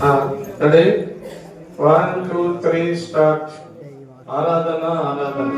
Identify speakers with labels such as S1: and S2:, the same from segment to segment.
S1: Ready 1 2 3 start. ఆరాధన ఆరాధన.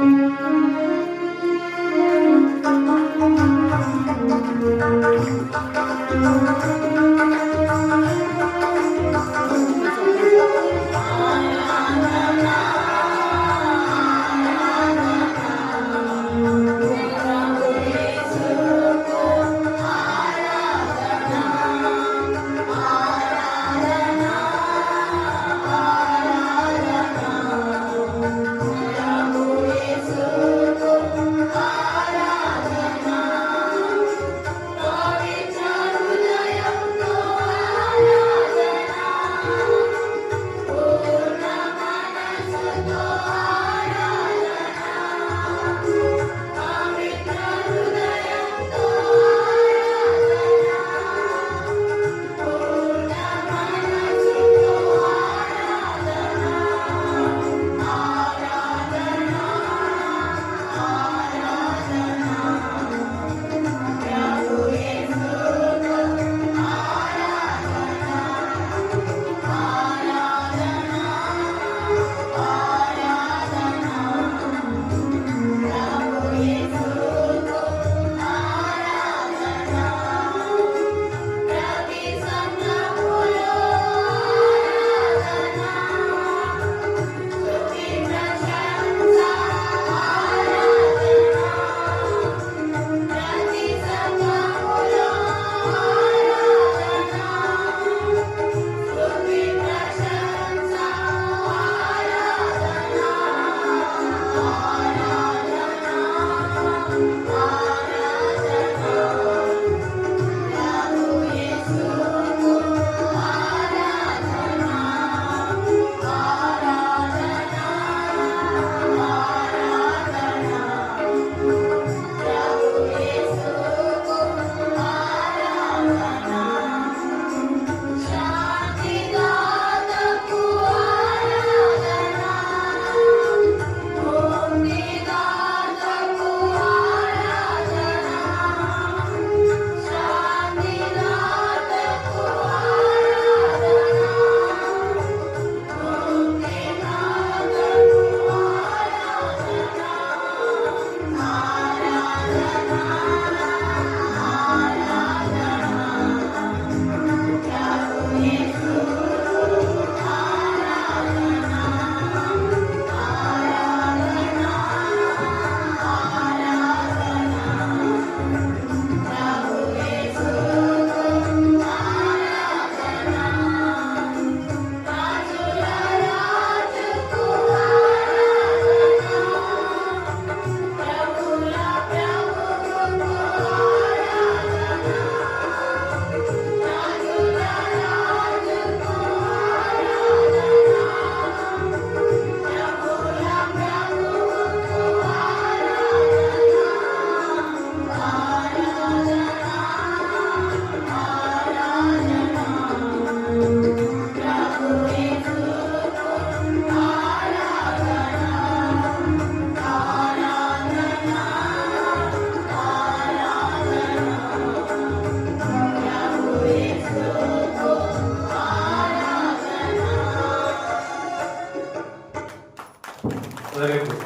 S1: Very good.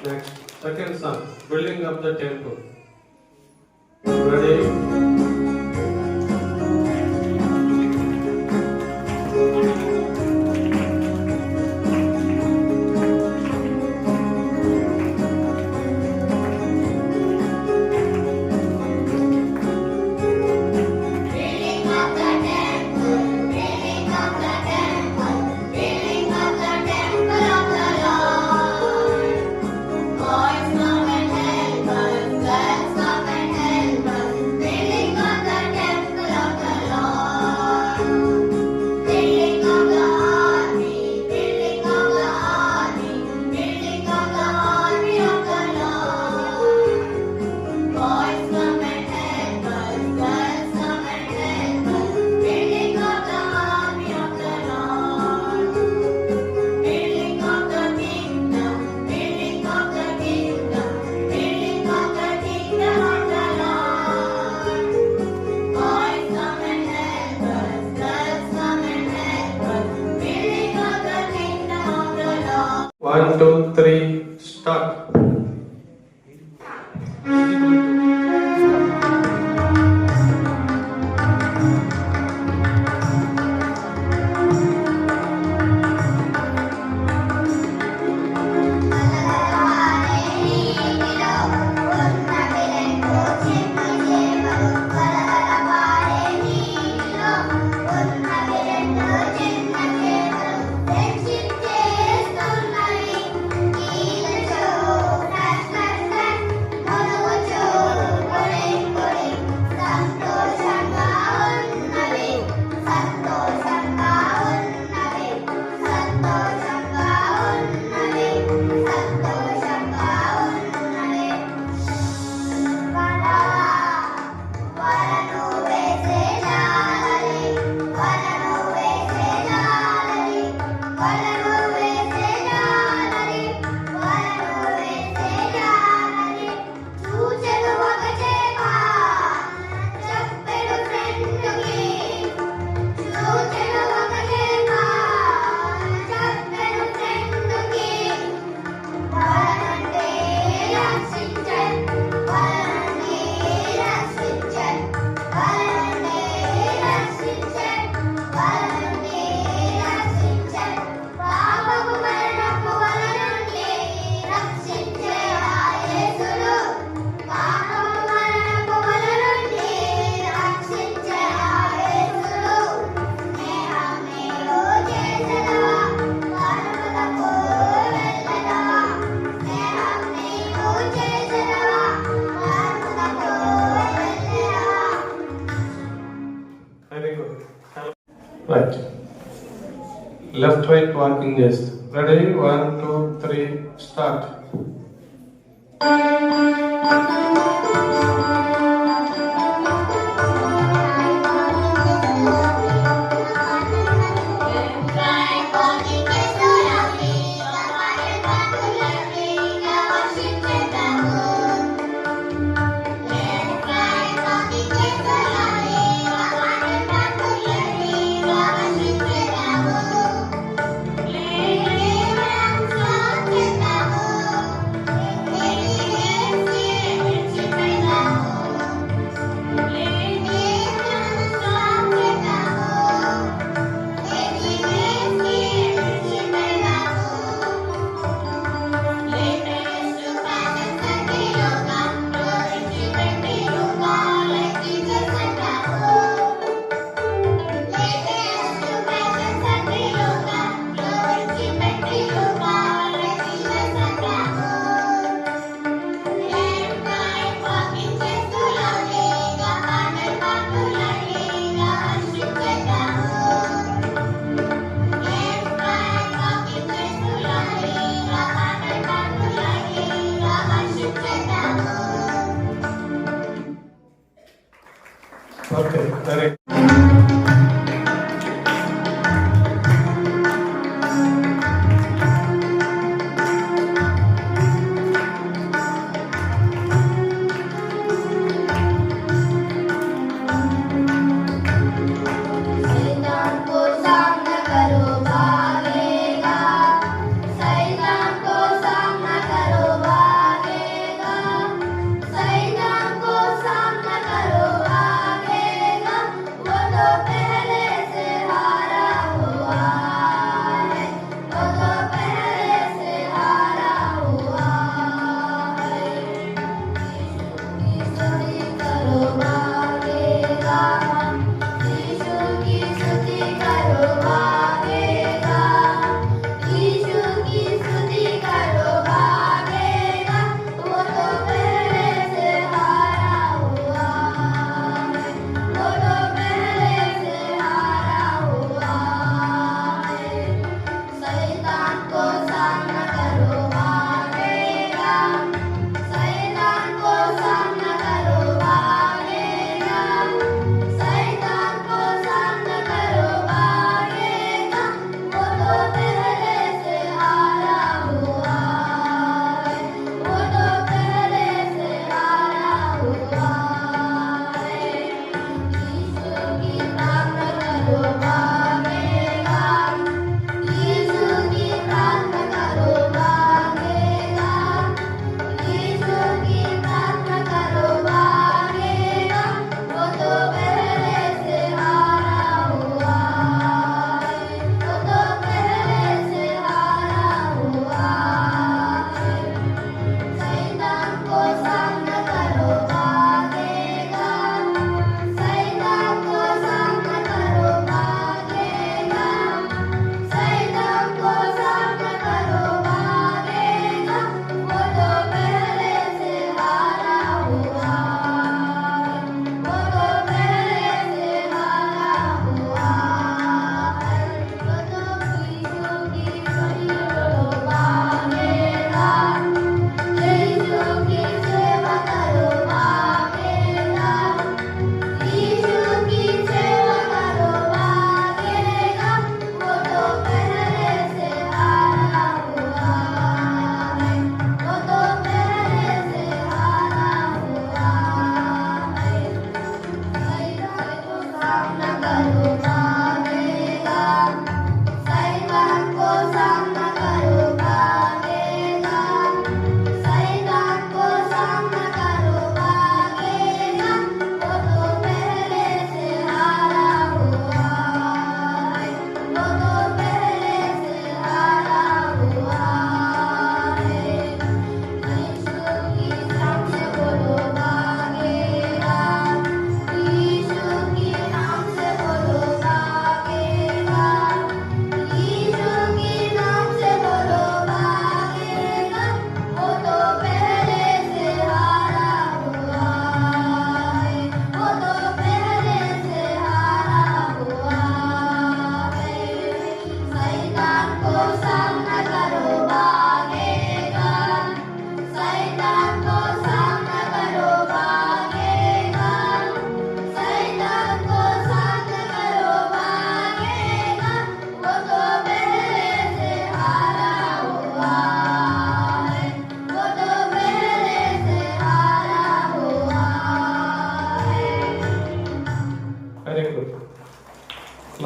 S1: Next, second song, building up the temple. Ready?
S2: Boys, come and help us.
S1: Start. Left right walking చేస్తూ. Ready 1 2 3 start.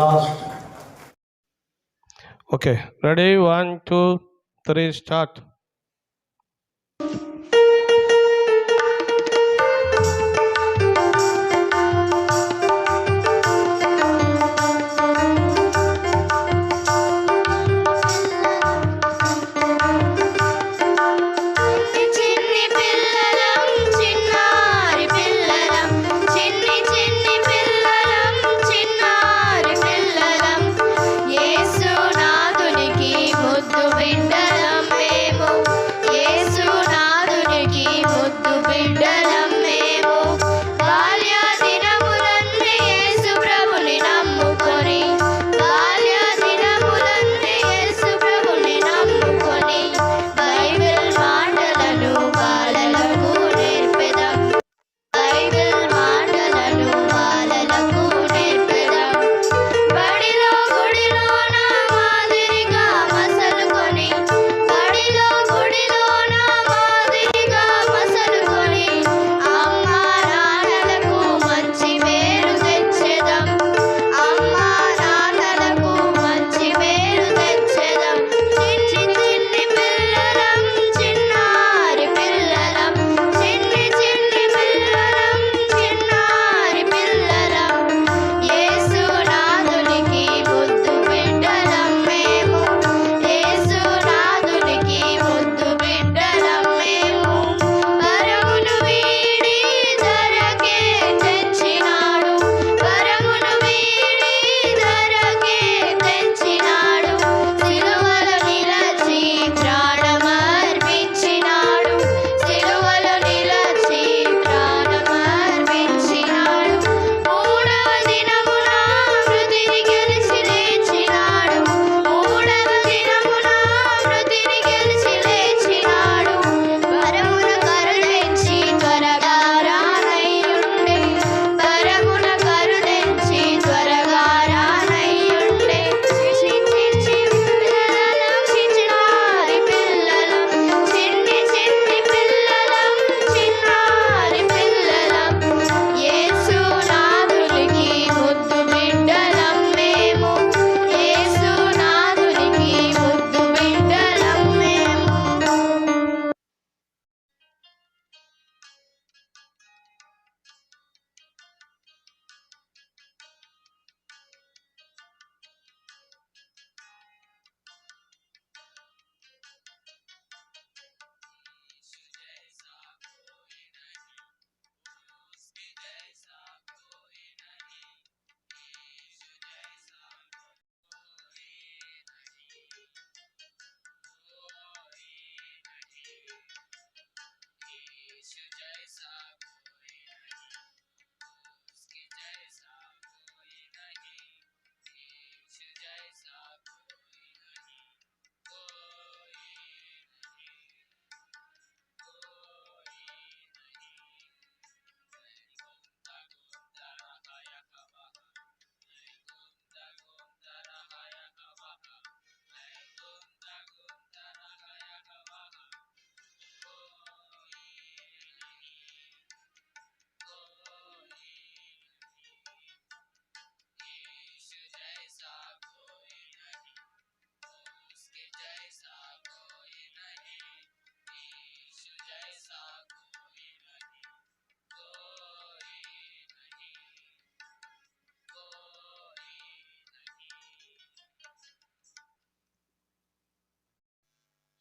S1: Last. Okay, ready? 1, 2, 3, start.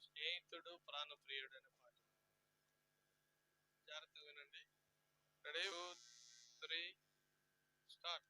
S1: స్నేహితుడు ప్రాణప్రియుడు అనే పాట జాగ్రత్తగా వినండి. Ready 2, 3, start.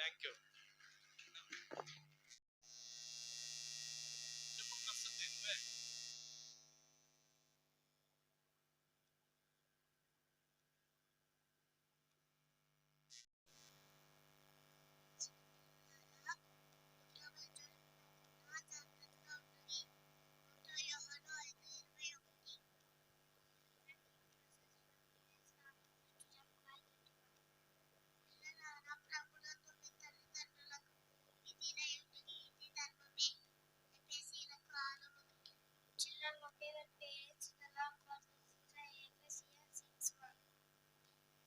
S1: Thank you.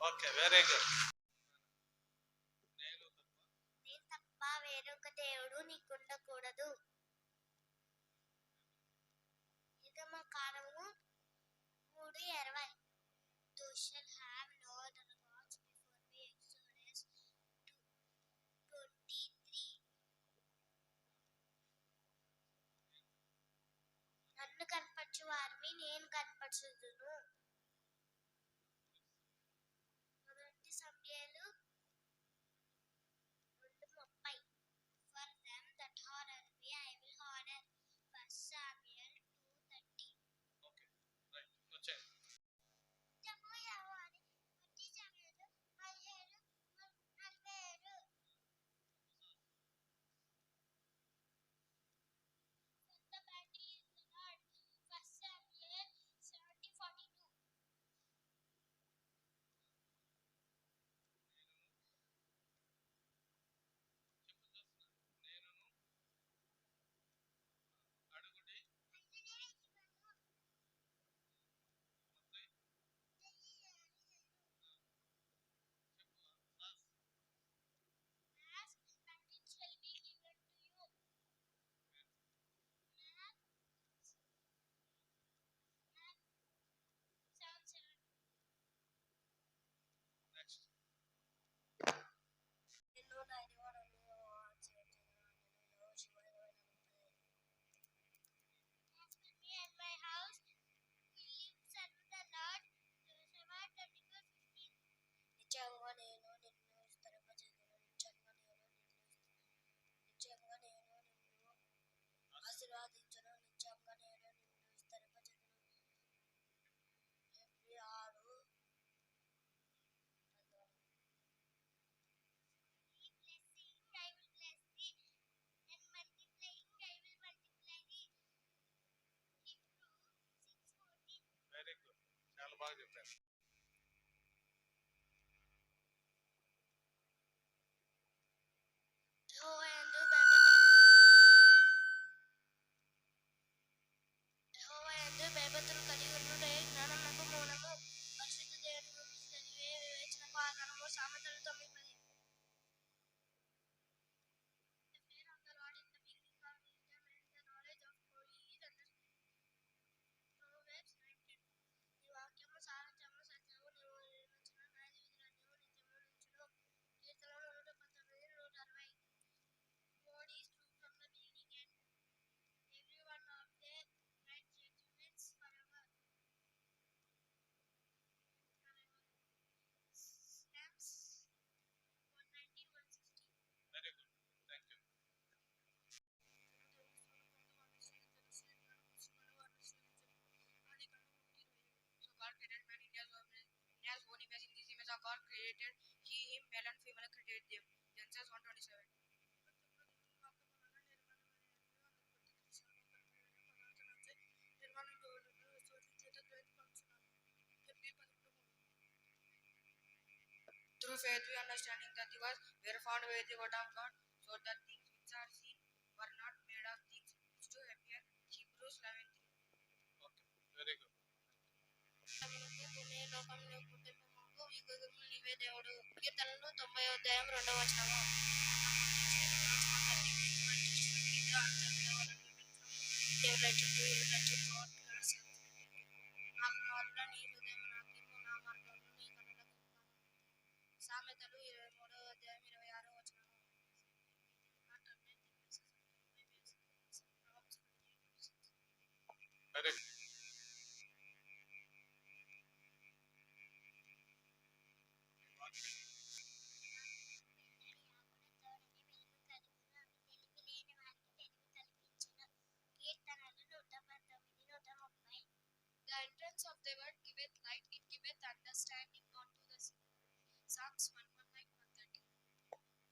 S1: Okay, very good.
S2: నేను తప్ప వేరొక దేవుడు నీకుండకూడదు. నిర్గమకాండము 3:20. Thou shalt have no other gods before me. Exodus 23. నన్ను కనపరచు వారిని నేను కనపరచుదును. 1 సమూయేలు 2:30. For them that honor me I will honor. 1 Samuel 2:30.
S1: Okay, right, వచ్చేయండి.
S2: యెహోవాని 1 సమూయేలు 17:47. The battle is the Lord. 1 Samuel 17:42.
S1: అడుగుడి
S2: Ask and it shall be given to you. Psalm 7.
S1: Next.
S2: As for me and my house, we live serve the Lord. Jeremiah 24:15. నిత్యంగా నేను నిన్ను స్థిరపరచెదను. నిత్యంగా నేను నిన్ను ఆశీర్వదించును. నిత్యంగా నేను నిన్ను స్థిరపరచెదను. Every 6. Blessing I will bless thee, and multiplying I will multiply thee. Hebrew 6:14.
S1: Very good, చాలా బాగా చెప్పారు.
S2: యెహోవాయందు భయభక్తులు కలిగి ఉండుటే జ్ఞానమునకు మూలము. పరిశుద్ధ దేవుని గురించి చదివే వివేచనకు ఆధారము. సామెతలు 9:10. The fear of the Lord is the beginning of wisdom, and the knowledge of holy is understanding. Proverbs 9:10. నీ వాక్యము సారథ్యము సత్యము. నీవు నిర్మించిన న్యాయవిధులన్నీ నిత్యము నిలుచును. కీర్తనలు 119:160. God is true from the beginning, and every one of their right judgments forever. Psalms 119:160.
S1: Very good, thank you.
S2: So God created man in His own image. In this image of God created He him, male and female created them. Genesis 1:27. Through faith we understanding that the was were found by the word of God, so that things which are seen were not made of things which do appear. Hebrews 11:3.
S1: Okay, very good.
S2: లోకంలో పుట్టింపు యుగములు నీవే దేవుడు. కీర్తనలు 90:2. నాకు మారుగా నీ హృదయం నాకిమ్ము, నా మార్గమును నీ కనులకు చూపుము. సామెతలు 23:26.
S1: Very
S2: words of the word giveth light, it giveth understanding unto the simple. Psalms 119, 130.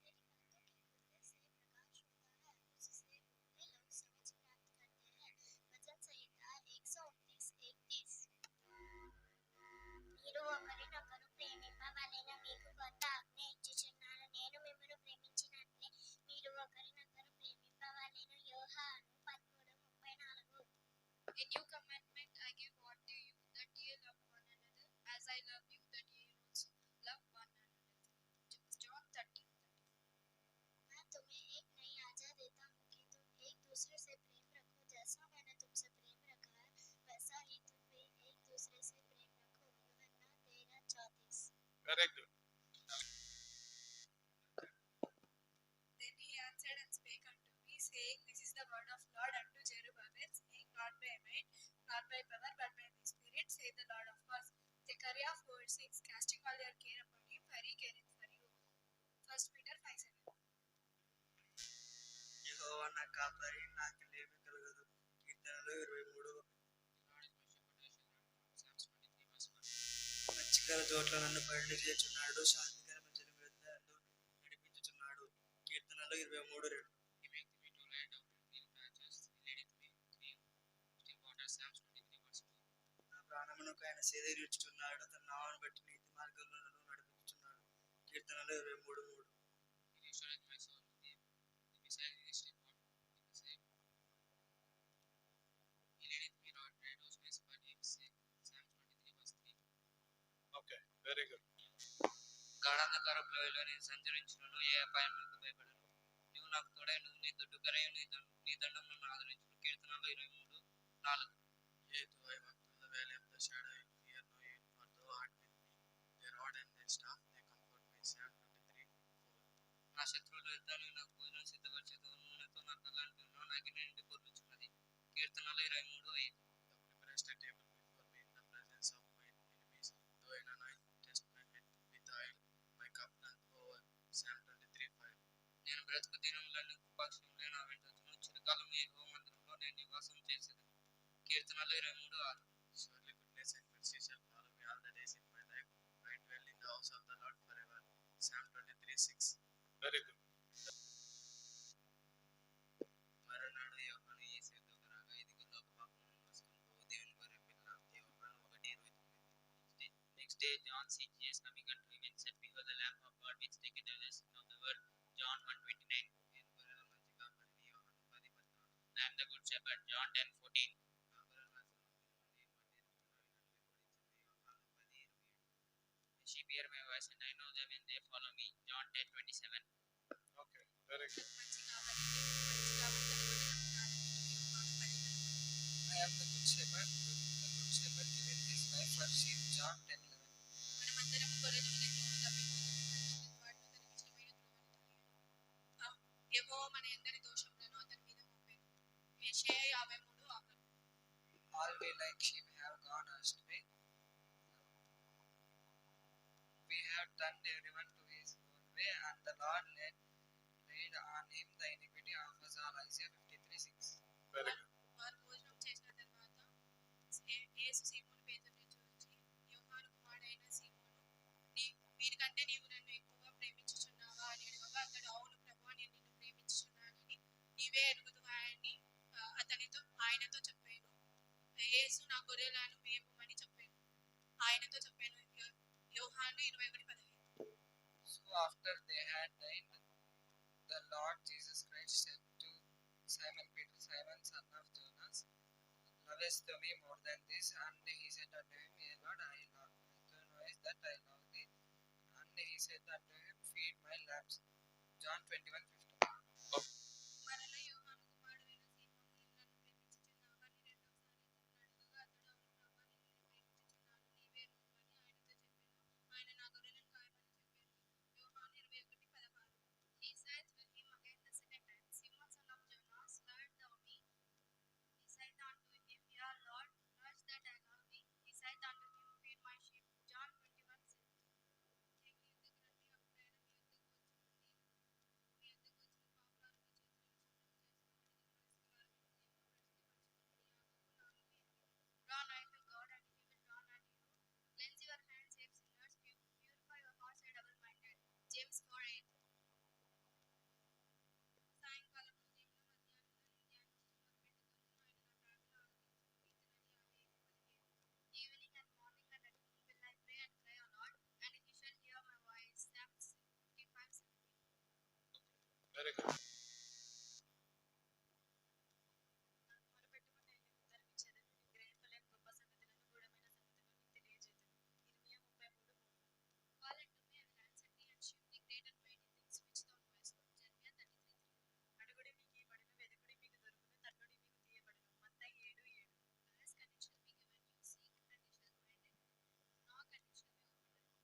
S2: मेरी बातों की खुले से प्रकाश होता है, उससे मुझे लोग समझ प्राप्त करते हैं. भजन संहिता 129, 31. మీరు ఒకరినొకరు ప్రేమింపవలెను, మీకు కొత్త ఆజ్ఞ ఇచ్చుచున్నాను, నేను మిమ్మును ప్రేమించినట్లే మీరు ఒకరినొకరు ప్రేమింపవలెను. యోహాను 13:34. A new commandment I give unto you, that ye love one another, as I love you, that ye also love one another. John 13:30. मैं तुम्हें एक नई आज्ञा देता हूँ कि तुम एक दूसरे से प्रेम रखो, जैसा मैंने तुमसे प्रेम रखा है, वैसा ही तुम भी एक दूसरे से प्रेम रखो. यूहन्ना 13:34.
S1: Very good.
S2: Then he answered and spake unto me, saying, This is the word of Lord unto Zerubbabel, saying, Not by might, not by power, but by my spirit, saith the Lord of hosts. Zechariah 4:6. Casting all your care upon him, for he careth for you. 1 Peter 5:7.
S3: యెహోవా నా కాపరి, నాకేమీ కలుగదు. కీర్తనలు 23. పచ్చికల చోట్ల నన్ను పరుండి చేర్చున్నాడు, శాంతికరమైన జలముల యొద్ద నన్ను నడిపించుచున్నాడు. కీర్తనలు 23:2. నా ప్రాణమునకు ఆయన సేద తీర్చుచున్నాడు, తన నామమును బట్టి నీతి మార్గంలో నన్ను నడిపించుచున్నాడు. కీర్తనలు 23:3.
S1: Okay, very good.
S3: గాఢాంధకారపు లోయలో నేను సంచరించును, ఏ అపాయమునకు భయపడను. నీవు నాకు తోడై, నువ్వు నీ దుడ్డుకరయు నీ దండం నన్ను ఆదరించును. కీర్తనలు 23:4. Yea, though I walk through the valley of the shadow, I will fear no evil, for thou art with me. Thy rod and thy staff, they comfort me. Psalm 23:4. నా శత్రువుల యొద్ద నీవు నాకు భోజనం సిద్ధపరచెదవు, నూనెతో నా తల అంటున్నావు, నా గిన్నె నిండి పొర్లుచున్నది. కీర్తనలు 23:5. Thou preparest a table before me in the presence of mine enemies. Though in an eye test my head with oil, my cup runneth over. Psalm 23:5. నేను బ్రతుకు దినములన్నీ కృపాక్షేమములే నా వెంట వచ్చును, చిరకాలము యెహోవా మందిరములో నేను నివాసం చేసేదను. కీర్తనలు 23:6. Surely goodness and mercy shall follow me all the days in my life. I dwell in the house of the Lord forever. Psalm 23:6.
S1: Very good.
S3: మరునాడు యోహాను యేసు యొద్దకు రాగా, ఇదిగో లోకపాపములను మోసుకొని పోవు దేవుని గొర్రె పిల్ల. యోహాను 1:29. Next day John seeth Jesus coming unto him, and said, Behold, the Lamb of God, which taketh away the sin of the world. John 1:29. నేను గొర్రెల మంచి కాపరిని. యోహాను 10:14. I am the good shepherd. John 10:14. నా గొర్రెలు నా స్వరము వినును, నేను వాటి ఎదుట నన్ను వెంబడించును. యోహాను 10:20. The sheep hear my voice, and I know them, and they follow me. John 10:27.
S1: Okay, very good.
S3: I am the good shepherd. The good shepherd giveth his life for sheep. John 10:11.
S2: మనమందరము గొర్రెలవలె త్రోవ తప్పిపోదుము, ప్రతి వాడును తనకి ఇష్టమైన త్రోవను యెహోవా మన అందరి దోషములను అతని మీద మోపెను. యెషయా 53:6.
S3: All we like sheep have gone astray. We have turned everyone to his own way, and the Lord laid on him the iniquity of us all. Isaiah 53:6.
S1: Very good.
S2: వారు భోజనం చేసిన తర్వాత యేసు సీమోను పేతురుని చూచి, యోహాను కుమారుడైన సీమోను, వీరికంటే నీవు నన్ను ఎక్కువగా ప్రేమించుచున్నావా అని అడగగా, అతడు, అవును ప్రభువా, నేను నిన్ను ప్రేమించుచున్నానని నీవే ఎరుగుదువా అని ఆయనతో చెప్పాను. యేసు, నా గొర్రెలను మేపుమని చెప్పాను. ఆయనతో చెప్పాను. యోహాను 21:15.
S3: So after they had dined, the Lord Jesus Christ said to Simon Peter, Simon, son of Jonas, lovest thou me more than this? And he said unto him, Yea, Lord, thou knowest that I love thee. And he said unto him, Feed my lambs. John 21:15.
S2: మరల యోహాను కుమారుడైన సీమోను, నీవు నన్ను ప్రేమించుచున్నావా అని రెండవసారి అతనిని అడగగా, అతడు, అవును ప్రభువా, నేను నిన్ను ప్రేమించుచున్నాను, నీవే ఎరుగుదువని ఆయనతో చెప్పాను. ఆయన నా గొర్రెలను కాయమని చెప్పాను. యోహాను 21:16. He said to him again the second time, Simon, son of Jonas, lovest thou me? He said unto him, Yea, Lord, knowest that I love thee. He said unto him, Feed my sheep. John 21:7. తిరిగి యుద్ధకు రండి, అప్పుడు ఆయన మీ యొద్దకు వచ్చును, మీ యొద్దకు వచ్చిన పాపులను
S1: very good.
S2: Call unto me, I will answer thee, and shew thee great and mighty things which thou knowest not. Jeremiah 33:3.
S4: అడుగుడి మీకు ఇవ్వబడును, వెదుకుడి మీకు దొరుకును, తట్టుడి మీకు తీయబడును. మత్తయి 7:7.
S2: Ask and it shall be given you, seek and ye shall find it, knock and it shall be opened unto you.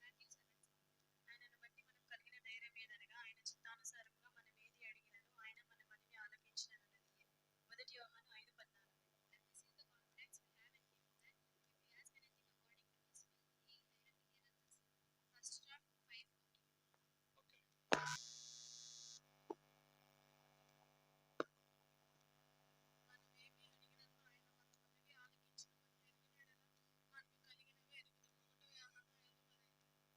S2: Matthew 7:7.
S4: ఆయనను బట్టి మనకు కలిగిన ధైర్యం ఏదనగా ఆయన చిత్తానుసారముగా మనమేది అడిగినను ఆయన మన మనవి ఆలకించిననున్నది. మొదటి యోహాను 5:14.
S2: And this is the confidence we have in him, that if we ask anything according to his will, he heareth us. 1 John 5:14.
S1: Okay.
S4: మనమేమి అడిగినను ఆయన మన మనవి ఆలకించినమని ఎరిగిన యెడల మనకు కలిగినవి ఎరుగుదుము. 1 యోహాను 5:15.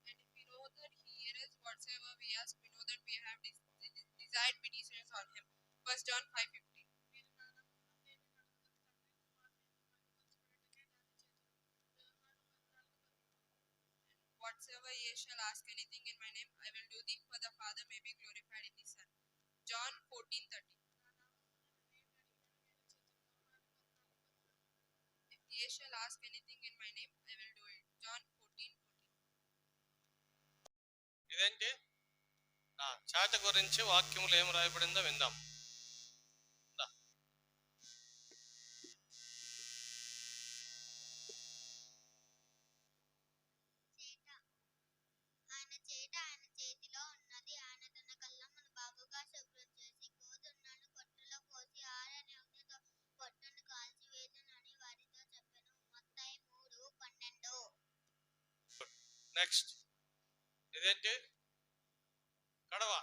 S3: And if we know that he heareth whatsoever we ask, we know that we have desired petitions on him. 1 John 5:15.
S4: మీరు నా నామమున దేనిని అడుగుదురు తండ్రి కుమారుని మహిమపరచుకొనుటకై దాని చేతును. యోహాను 14:13.
S3: Whatsoever ye shall ask anything in my name, I will do thee, for the Father may be glorified in the Son. John 14:30.
S4: నా నామమున నన్నేమి అడిగినను నేను చేతును. యోహాను 14:14.
S3: If ye shall ask anything in my name, I will do it. John 14:14.
S1: ఇదేంటి చేత గురించి వాక్యములు ఏం రాయబడిందో విందాం. దా.
S2: చేట ఆయన చేతిలో ఉన్నది. ఆయన తన కళ్ళమును బాగుగా శుభ్రం చేసి గోధుమలను కొట్టులో పోసి ఆరని అగ్నితో పొట్టును కాల్చివేయునని వారితో చెప్పెను. మత్తయి 3:12.
S1: నెక్స్ట్ ఇదేంటి కడవ.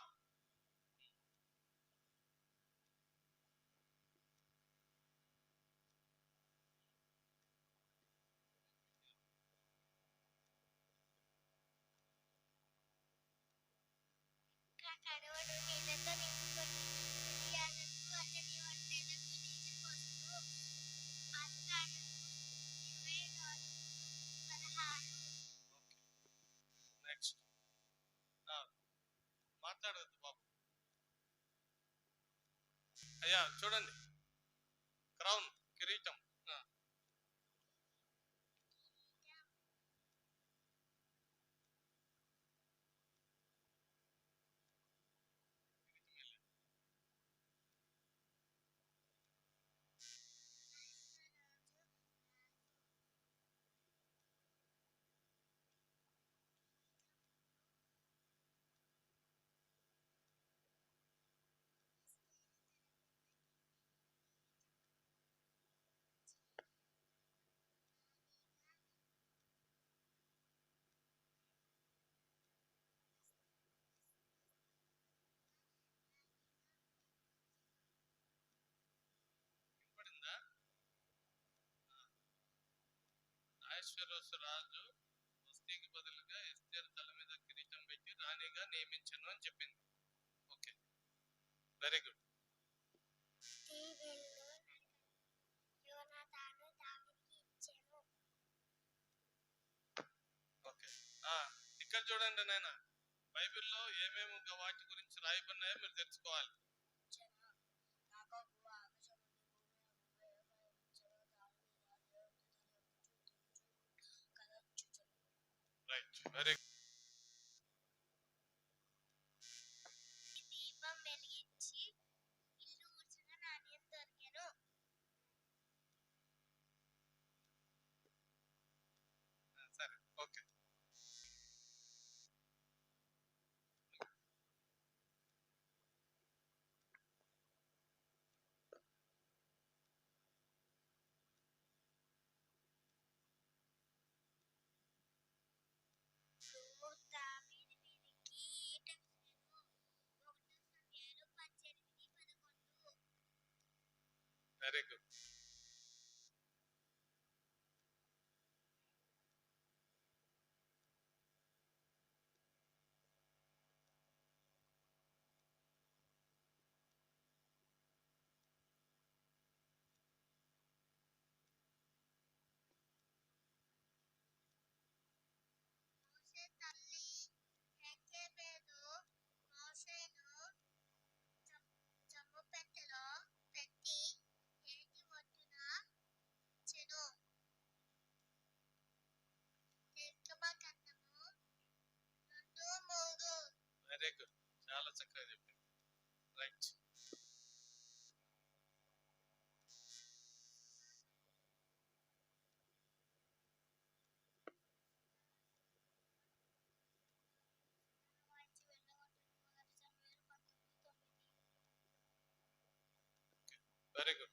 S2: కడవను నీళ్లతో నింపుకొని ఎలియానకు అతని ఒంటెలకు నీళ్లు పోసెను. ఆదికాండము 24:16.
S1: నెక్స్ట్ మాట్లాడద్దు బాబు. అయ్యా చూడండి, క్రౌన్ కిరీటం. వినపడిందా? ఐశ్వర్యసు రాజు వస్తీకి బదులుగా ఎస్తేరు తల మీద కిరీటం పెట్టి రాణిగా నియమించను అని చెప్పింది. Okay, very good.
S2: యోనాతాను దావీదుకి ఇచ్చెను.
S1: ఓకే, ఇక్కడ చూడండి నాయన, బైబిల్లో ఏమేమి వాటి గురించి రాయబడినాయో మీరు తెలుసుకోవాలి. Right, very good.
S2: దీపం వెలిగించి ఇల్లు ఊడ్చిన నాణ్యం దొరికెను.
S1: సరే, ఓకే.
S2: దావీదు వీరికి ఈటెను. 1 సమూయేలు 18:11.
S1: Very good.
S2: మోషే తల్లి యోకెబెదు మోషేను
S1: వెరీ గుడ్.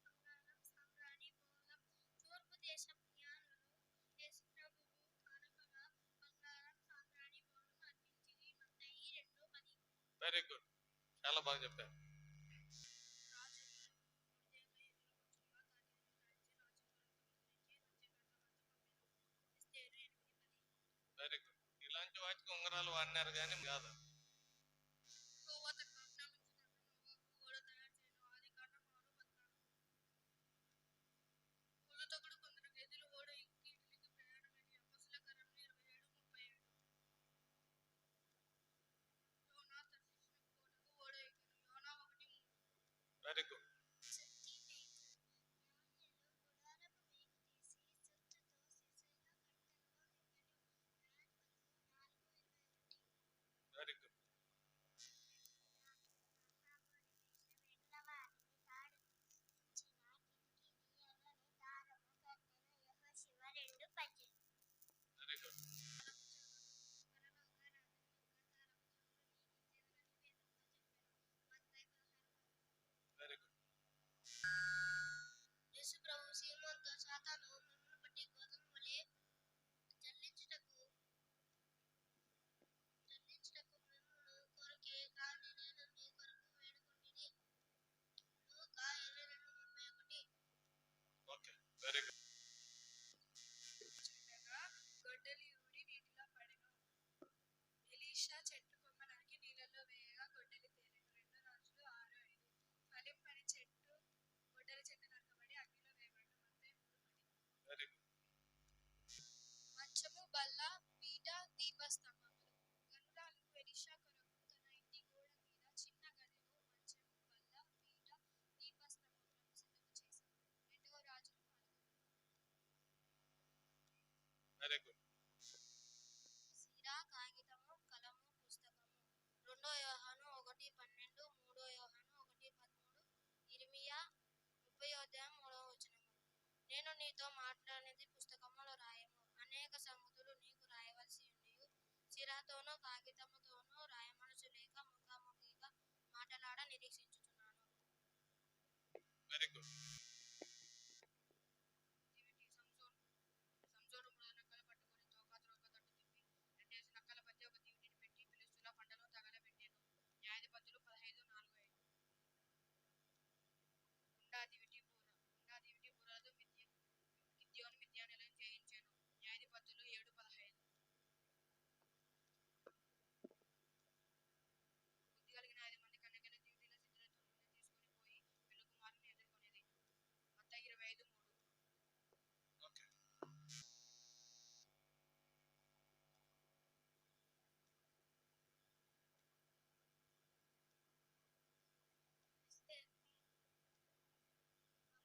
S2: బంగారం సామ్రాణి భోగం తూర్పు దేశం జ్ఞానులు యేసు ప్రభువు కానుకగా బంగారం సామ్రాణి భోగం అర్పించిరి. మత్తయి 2:10.
S1: వెరీ గుడ్, చాలా బాగా చెప్పారు. Very good. ఇలాంటి వాటికి ఉంగరాలు వాడినారు కానీ కాదు. Very good.
S2: సుత్తి మేకులు యోన్యలు గుడారపు మేకు తీసి సుత్తుతో సిసల కట్టెలో నింపెను. యాజకులు 4:21.
S1: Very good.
S2: వెండ్లవారిని తాడించిన కిటికీని ఎర్రని దారము కట్టెను. యెహోషువ 2:18.
S1: Very good. Very good.
S2: యేసు ప్రభు సీమోనుతో సాతాను మిమ్మును పట్టి గోధుమ వలె జల్లించుటకు మిమ్మును కొరికె, కాని నేను మీ కొరకు వేడుకొంటిని. లూకా 22:31.
S1: Okay, very good.
S4: గొడ్డలి ఊడి నీటిలో పడెను. ఎలీషా చెట్టు కొమ్మ నరికి నీళ్ళలో వేయగా గొడ్డలి తేలెను. 2 రాజులు 6:5. ఫలింపని చెట్టు గొడ్డలి చెట్టు నరకబడి అగ్నిలో వేయబడెను. మత్తయి 3:10.
S1: Very good.
S4: మంచము, బల్ల, పీట, దీపస్తంభములు. గనురాలు ఎలీషా కొరకు తన ఇంటి గోడ మీద చిన్న గదిలో మంచము, బల్ల, పీట, దీపస్తంభములను సిద్ధము చేశాడు. 2 రాజులు 4.
S1: Very good.
S2: సిరా, కాగితము, కలము, పుస్తకము. 2 యోహాను 1:12, 3 యోహాను 1:13, ఇర్మియా 30:3. నేను నీతో మాట్లాడినది పుస్తకములో రాయము. అనేక సంగతులు నీకు రాయవలసి ఉండియు సిరాతోనూ కాగితముతోనూ రాయమనసు లేక ముఖాముఖిగా మాటలాడ నిరీక్షించుచున్నాను.
S1: Very good.
S3: సంసోను 3 నక్కలు పట్టుకొని తోక త్రోక తట్టు తిప్పి 2 నక్కల మధ్య ఒక దివిటీని పెట్టి ఫిలిష్తీయుల పంటను తగలబెట్టెను. న్యాయాధిపతులు 15:4-5. గుండా దివిటి బూరలతో గిద్యోను మిద్యానీయులను జయించెను. న్యాయాధిపతులు 7:15. బుద్ధి కలిగిన 5 మంది కన్యకలు దివిటీల సిద్ధులతో నూనె తీసుకొని పోయి పెళ్లి కుమారుని ఎదుర్కొనేది. మత్తయి 25:3.
S1: ఓకే.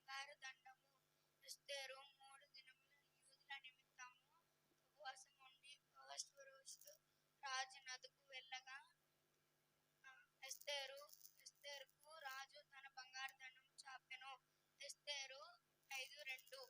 S2: బంగారు దండము. ఎస్తేరు 3 దినములు యూదుల నిమిత్తము ఉపవాసం ఉండి అహష్వేరోషు రాజు నద్దకు వెళ్ళగా ఎస్తేరుకు రాజు తన బంగారు దండము చాపెను. ఎస్తేరు 5:2.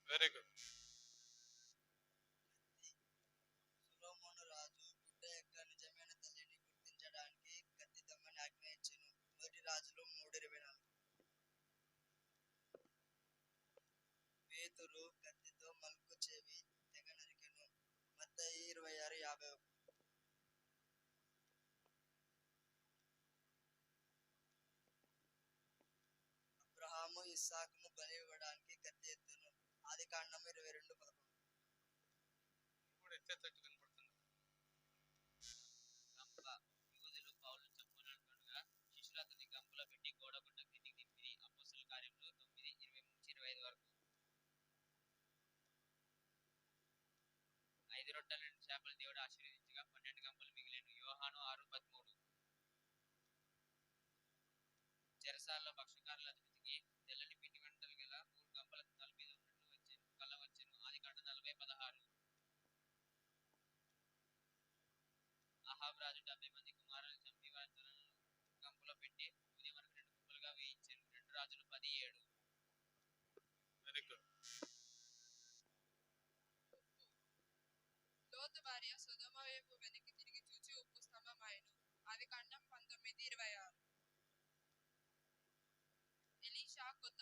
S1: Very good.
S5: సొలొమోను రాజు బిడ్డ యొక్క నిజమైన తల్లిని గుర్తించడానికి కత్తి దొంగని ఆజ్ఞ ఇచ్చెను. 1 రాజులు 3:24. పేతురు కత్తితో మలుపు చెవి తెగ నరికెను. మత్తయి 26:51. ఇస్సాకును బలి ఇవ్వడానికి కత్తి ఎత్తును. ఆదికాండము 22:11.
S1: ఇప్పుడు ఎత్తేటట్టు కనపడుతుంది.
S3: గంప యూదులు పౌలు చంపాలనుకుండగా శిష్యులు అతని గంపలో పెట్టి గోడ గుంట క్రిందికి దింపిరి. అపోస్తలుల కార్యములు 9:23-25 వరకు. 5 రొట్టెలు 2 చేపలు దేవుడు ఆశీర్వదించగా 12 గంపలు మిగిలేను. యోహాను 6:13. చెరసాలలో భక్షకారుల అధిపతికి తెల్లని పిండి వంటలు గల 3 గంపల తల మీద ఉన్నట్లు కల వచ్చెను. ఆదికాండం 40:16. అహాబు రాజు 70 మంది కుమారులను చంపి వారి తలలను గంపలో పెట్టి ఉదయం వరకు 2 గుంపులుగా వేయించాను. 2 రాజులు 10:7.
S1: Very good.
S4: లోతు భార్య సొదొమ వైపు వెనక్కి తిరిగి చూచి ఉప్పు స్తంభమాయెను. ఆదికాండం 19:26. ఎలీషా కొత్త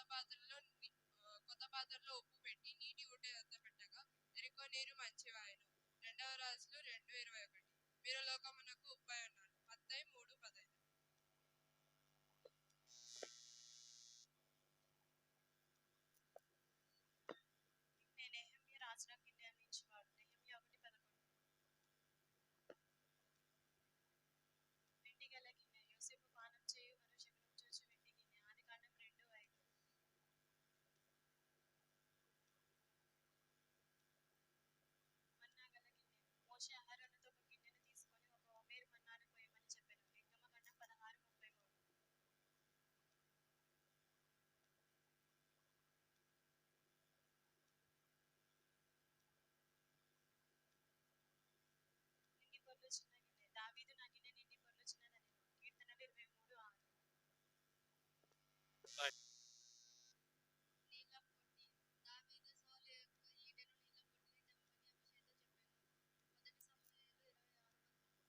S4: పాత్రలో ఉప్పు పెట్టి నీటి ఊట యొద్ద పెట్టగా ఎరికో నీరు మంచివాయెను. 2 రాజులు 2:21. మీరు లోకమునకు ఉప్పై ఉన్నారు. మత్తయి 3:15.
S6: నెహెమ్యా రాజుల గిన్నె అందించేవాడు. నెహెమ్యా 1:11. వెండి గల గిన్నె యోసేపు పానం చేయు మరియు శకునం చూచు వెండి గిన్నె. ఆదికాండం 2:5. మన్నా గల గిన్నె మోషే అహరోనుతో ఒక గిన్నెను తీసుకొని ఒక ఓమెరు మన్నాను పోయమని చెప్పెను. నిర్గమకాండం 16:33. నిండి పొర్లుచున్న గిన్నె దావీదు నా గిన్నె నిండి పొర్లుచున్నదనెను. కీర్తనలు 23:6.
S2: నీళ్ల పొట్టి దావీదు సౌలు యొక్క ఈటెను నీళ్ల పొట్టిని తెమ్మని అభిషేక్తో చెప్పెను. 1 సమూయేలు 26:10.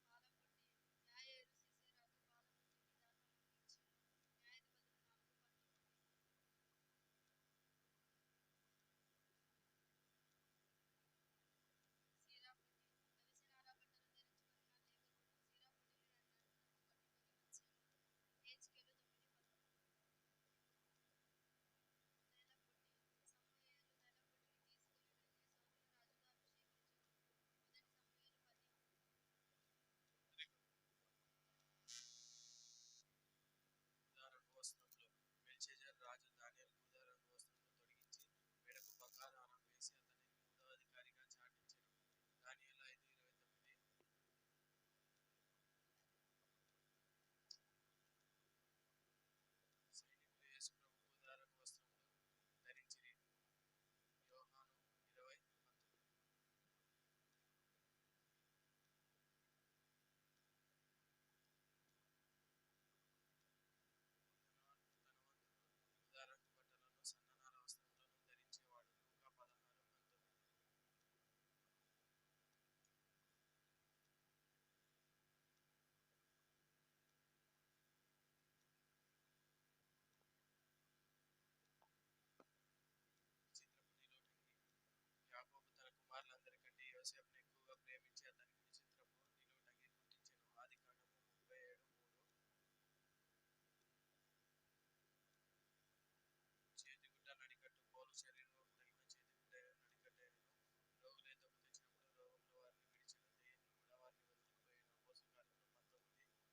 S2: పాలపొట్టి యాయేలు సీసెరాకు పాలపొట్టిని దాహమును ఇచ్చెను. న్యాయాధిపతులు 4:19. సీరా పొట్టి కలిసి నారా బట్టలు ధరించుకొనిన లేఖకుడు సీరా పొట్టిని 2 గంటలకు పట్టుకొని వచ్చెను. హెజ్కేలు 9:11. తైలపొట్టి సమూయేలు తైలపొట్టిని తీసుకొని వెళ్ళి సౌలును రాజుగా అభిషేకించెను. 1 సమూయేలు 10.
S1: Very good. ఊదారంగు వస్త్రములు బెల్షెజర్ రాజు దానియేలుకు ఊదారంగు వస్త్రములు తొడిగించి మెడకు బంగారు హారం వేసి అతనిని 3వ అధికారిగా చాటించెను. దానియేలు 5:29. సైనికులు యేసు ప్రభువు ఊదారంగు వస్త్రములు ధరించిరి. యోహాను 20:19. ధనవంతుడు ఊదారంగు బట్టలను సన్ననార వస్త్రములను ధరించేవాడు. లూకా 16:19. విచిత్రపు నిలువుటంగి యాకోబు తన కుమారులందరికంటే యోసేపును ఎక్కువగా ప్రేమించి అతనికి విచిత్రపు నిలువుటంగి కుట్టించెను. ఆదికాండము 37:3. చేతిగుడ్డ నడికట్టు పౌలు శరీరమునకు తగిలిన చేతిగుడ్డ నడికట్టైనను రోగులు ఎద్దకు తెచ్చినప్పుడు రోగముల వారిని విడిచెను. దెయ్యములు కూడా వారిని వదిలిపోయెను. అపోస్తలుల కార్యములు 19:3.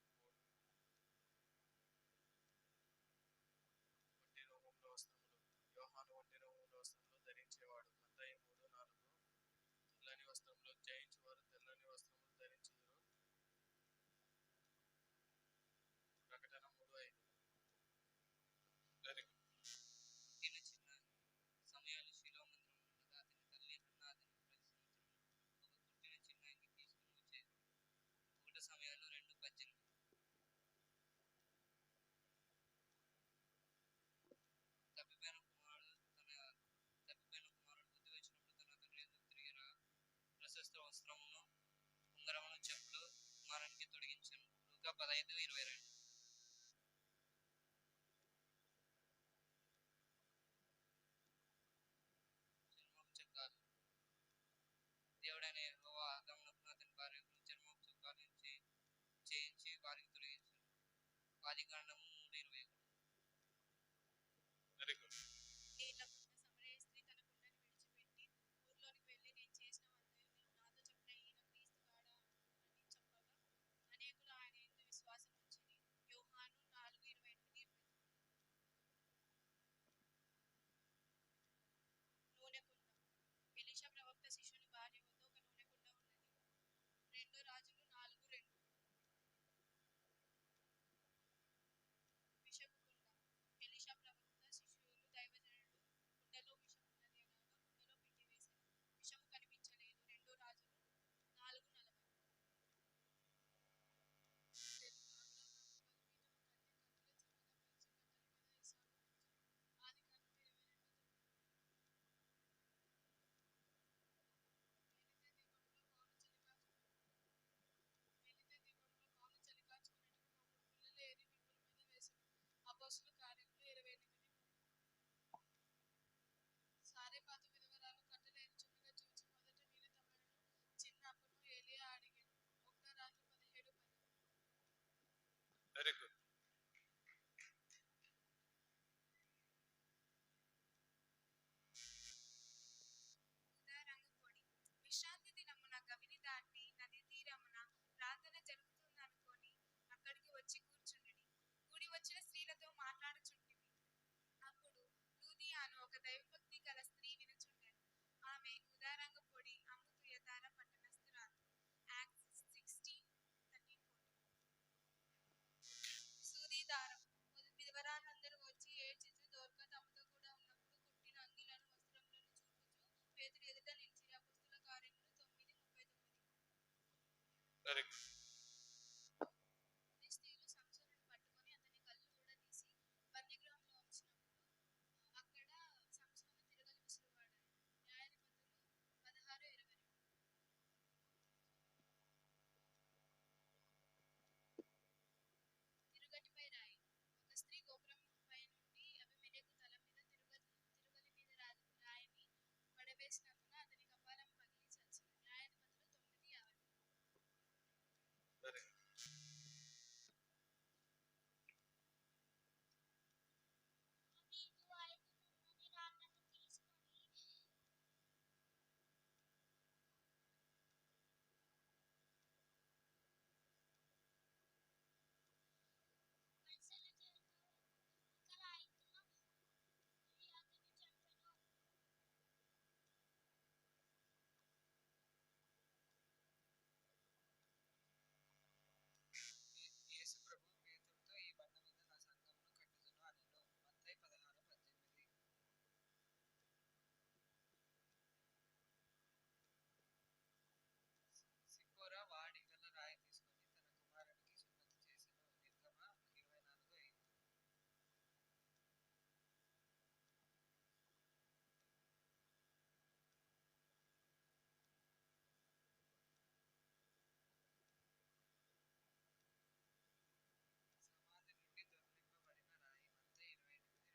S1: ఒంటె రోమముల వస్త్రములు యోహాను ఒంటె రోమముల వస్త్రములు ధరించేవాడు. మత్తయి 3:4. తెల్లని వస్త్రములు జయించువారు తెల్లని వస్త్రములు ధరించుదురు. ప్రకటన 3:5. Very good.
S3: పుట్టిన చిన్న సమయాలు షిలో మందిరమునుండగా అతని తల్లి హన్నా అతనికి ప్రతి సంవత్సరము ఒక కుట్టిన చిన్న అంగి తీసుకుని వచ్చేది. 1 సమయాలు 2:18. తప్పిపోయిన కుమారుడు బుద్ధి వచ్చినప్పుడు తన తండ్రి ఎదుగు తిరిగి ప్రశస్త వస్త్రము ఆదికాండము 3:21.
S1: Very good.
S6: నీళ్లకున్న సమరయ స్త్రీ తన కుండని విడిచిపెట్టి ఊర్లోనికి వెళ్ళి నేను చేసిన వంతయు నాతో చెప్పిన ఈయన క్రీస్తు కాడా అని చెప్పగా అనేకులు ఆయన యందు విశ్వాసం ఉంచిరి. యోహాను 4:28. నూనె కుండ. ఎలీషా ప్రవక్త శిష్యుని భార్య వద్ద ఒక నూనె కుండ ఉన్నది. 2 రాజులు 4:2. విషపు కుండ. ఎలీషా ప్రవక్త శిష్యులు దైవజనుడు కుండలో విషమున్నది అనగా కుండలో పెట్టివేశారు. విషము కనిపించలేదు. 2 రాజులు 4:40. అపోస్తలుల కార్యములు 28. సారెపాతు విధవరాలు కట్టెలు ఏరుచుండగా చూచి మొదట వీరు తమను చిన్నప్పును ఏలియా అడిగెను. 1 రాజులు 17:10.
S1: Very good.
S4: ఉదారంగు పొడి. విశ్రాంతి దినమున గవిని దాటి నది తీరమున ప్రార్థన జరుగుతుందనుకొని అక్కడికి వచ్చి కూర్చుండిరి. కూడి వచ్చిన స్త్రీలతో మాట్లాడుచుంటిమి. అప్పుడు లూదియాను ఒక దైవభక్తి గల స్త్రీ వినుచుండెను. ఆమె ఉదారంగు పొడి అమ్ము తుయతార పట్టణస్థురాలు. యాక్ట్స్ 16:13-14. సూది దారం. విధవరాలందరూ వచ్చి ఏడ్చుచు దోర్కా తమతో కూడా ఉన్నప్పుడు కుట్టిన అంగీలను వస్త్రములను చూపుచు పేతురు ఎదుట నిలిచిరి. అపోస్తలుల కార్యములు 9:39.
S1: Very good.
S6: ఫిలిష్తీయులు సంసోనును పట్టుకొని అతని కళ్ళు ఊడదీసి బందీగృహంలో ఉంచినప్పుడు అక్కడ సంసోను తిరగలి విసురువాడాడు. న్యాయాధిపతులు 16:20. తిరుగటిపై రాయి. ఒక స్త్రీ గోపురంపై నుండి అబీమెలెకు తల మీద తిరుగలి మీద రాయిని పడవేసినందున అతని కపాలం పగిలి చచ్చెను. న్యాయాధిపతులు 9:50.
S1: Very good.
S2: నీకు 5 నున్నని రాళ్లను తీసుకొని పైసల చేత ఒక రాయితో అతన్ని చంపెను.
S3: యేసు ప్రభు పేతురుతో ఈ బండ మీద నా సంఘమును కట్టుదును అనెను. మత్తయి 16:18. సిప్పోరా వాడి గల రాయి తీసుకొని తన కుమారునికి సున్నతి చేసెను. నిర్గమ 24:5. సమాధి నుండి దొర్లింపబడిన రాయి. మత్తయి 28:2.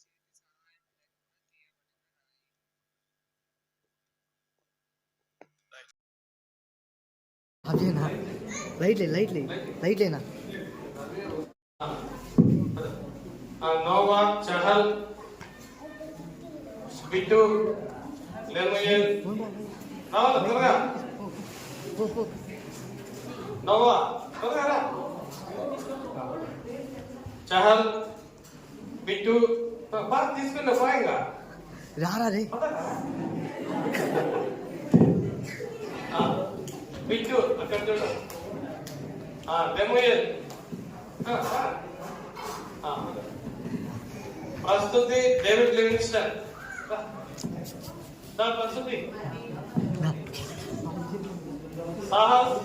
S3: చేతి సహాయం లేకుండా తీయబడిన రాయి.
S5: అదేనా లైట్లేనా
S1: నోవా, చహల్, బిట్టు, లెముయేల్. రావాలి త్వరగా. నోవా త్వరగా రా. చహల్, బిట్టు బాగా తీసుకున్నా సాయంగా
S5: రారా రే
S1: బిట్టు అక్కడ చూడు. Lemuel. Prastuti David Livingstone. Prastuti Sahas.